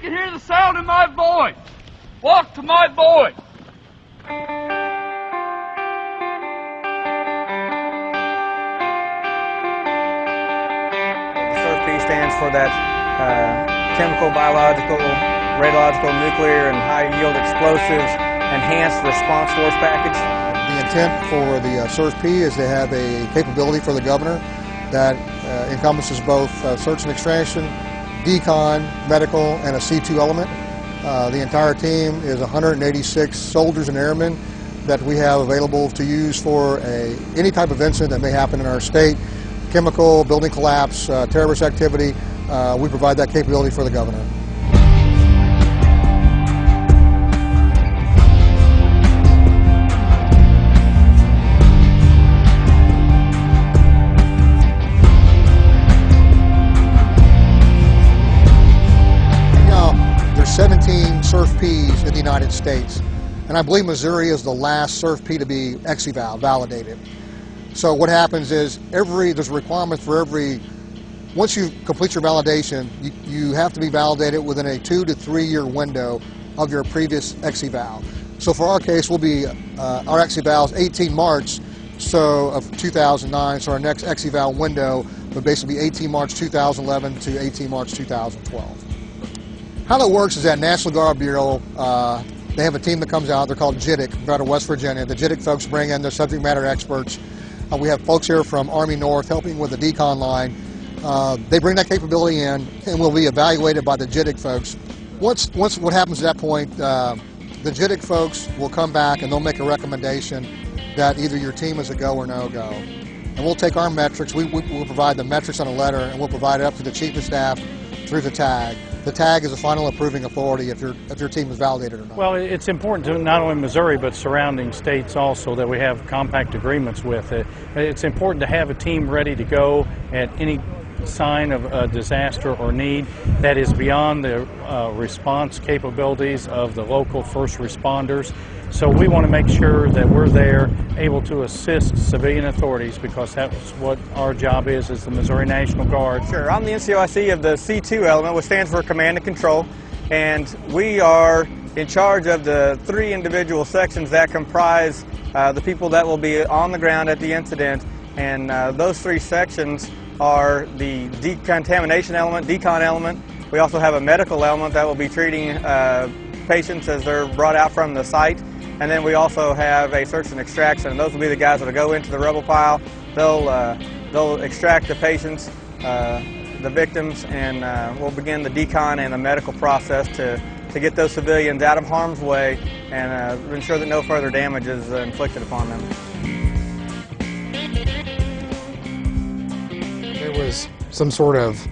can hear the sound of my voice, walk to my voice. The SURP stands for that chemical, biological, radiological, nuclear, and high-yield explosives enhanced response force package. The intent for the SURP is to have a capability for the governor that encompasses both search and extraction, decon, medical, and a C2 element. The entire team is 186 soldiers and airmen that we have available to use for any type of incident that may happen in our state. Chemical, building collapse, terrorist activity, we provide that capability for the governor. There's 17 SURF-Ps in the United States, and I believe Missouri is the last SURF-P to be ex-eval validated. So what happens is there's a requirement for once you complete your validation, you have to be validated within a 2 to 3 year window of your previous ex-eval. So for our case, our ex-eval is 18 March of 2009, so our next ex-eval window would basically be 18 March 2011 to 18 March 2012. How that works is that National Guard Bureau, they have a team that comes out, they're called JITC, out of West Virginia. The JITC folks bring in their subject matter experts. We have folks here from Army North helping with the decon line. They bring that capability in and will be evaluated by the JITC folks. Once what happens at that point, the JITC folks will come back and they'll make a recommendation that either your team is a go or no go. And we'll take our metrics, we'll provide the metrics on a letter, and we'll provide it up to the Chief of Staff through the TAG. The TAG is a final approving authority if your team is validated or not. Well, it's important to not only Missouri but surrounding states also that we have compact agreements with. It's important to have a team ready to go at any sign of a disaster or need that is beyond the response capabilities of the local first responders. So we want to make sure that we're there able to assist civilian authorities, because that's what our job is as the Missouri National Guard. Sure, I'm the NCOIC of the C2 element, which stands for Command and Control, and we are in charge of the 3 individual sections that comprise the people that will be on the ground at the incident, and those 3 sections are the decontamination element, decon element. We also have a medical element that will be treating patients as they're brought out from the site. And then we also have a search and extraction. And those will be the guys that will go into the rubble pile. They'll extract the patients, the victims, and we'll begin the decon and the medical process to get those civilians out of harm's way and ensure that no further damage is inflicted upon them. There was some sort of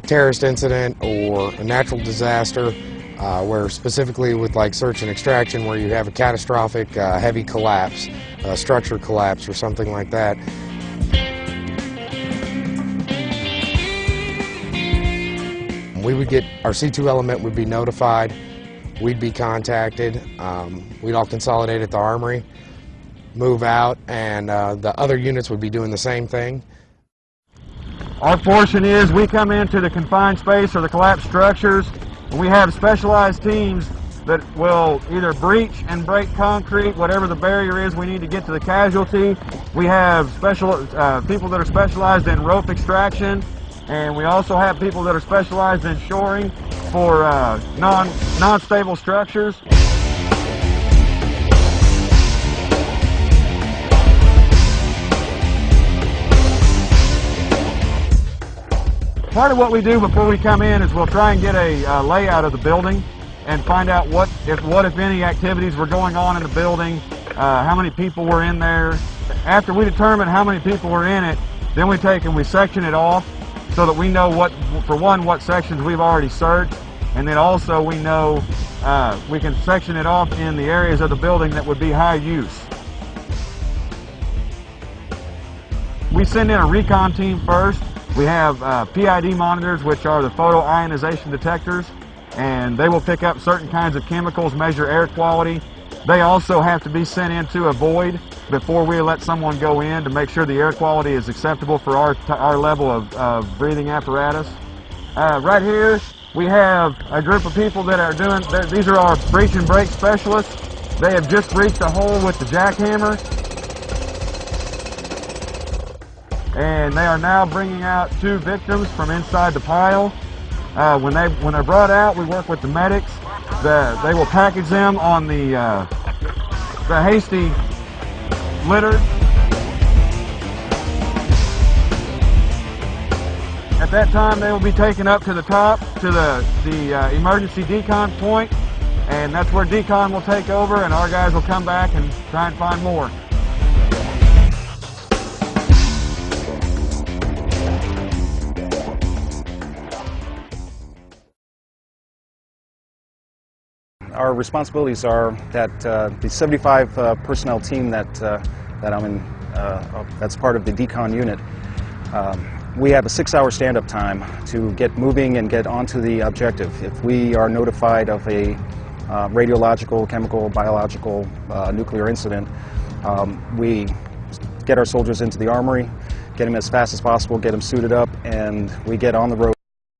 terrorist incident or a natural disaster where specifically with like search and extraction where you have a catastrophic heavy collapse, structure collapse or something like that. We would get, our C2 element would be notified, we'd be contacted, we'd all consolidate at the armory, move out, and the other units would be doing the same thing. Our portion is we come into the confined space or the collapsed structures, and we have specialized teams that will either breach and break concrete, whatever the barrier is we need to get to the casualty. We have special people that are specialized in rope extraction, and we also have people that are specialized in shoring for non-stable structures. Part of what we do before we come in is we'll try and get a layout of the building and find out what if any activities were going on in the building, how many people were in there. After we determine how many people were in it, then we take and we section it off so that we know what sections we've already searched, and then also we know we can section it off in the areas of the building that would be high use. We send in a recon team first. We have PID monitors, which are the photoionization detectors, and they will pick up certain kinds of chemicals, measure air quality. They also have to be sent into a void before we let someone go in to make sure the air quality is acceptable for our level of breathing apparatus. Right here We have a group of people that are doing, these are our breach and break specialists. They have just breached a hole with the jackhammer. And they are now bringing out 2 victims from inside the pile. When they're brought out, we work with the medics. They will package them on the hasty litter. At that time, they will be taken up to the top to the emergency decon point, and that's where Decon will take over, and our guys will come back and try and find more. Our responsibilities are that the 75 personnel team that I'm in, that's part of the Decon unit, we have a 6-hour stand-up time to get moving and get onto the objective. If we are notified of a radiological, chemical, biological, nuclear incident, we get our soldiers into the armory, get them as fast as possible, get them suited up, and we get on the road.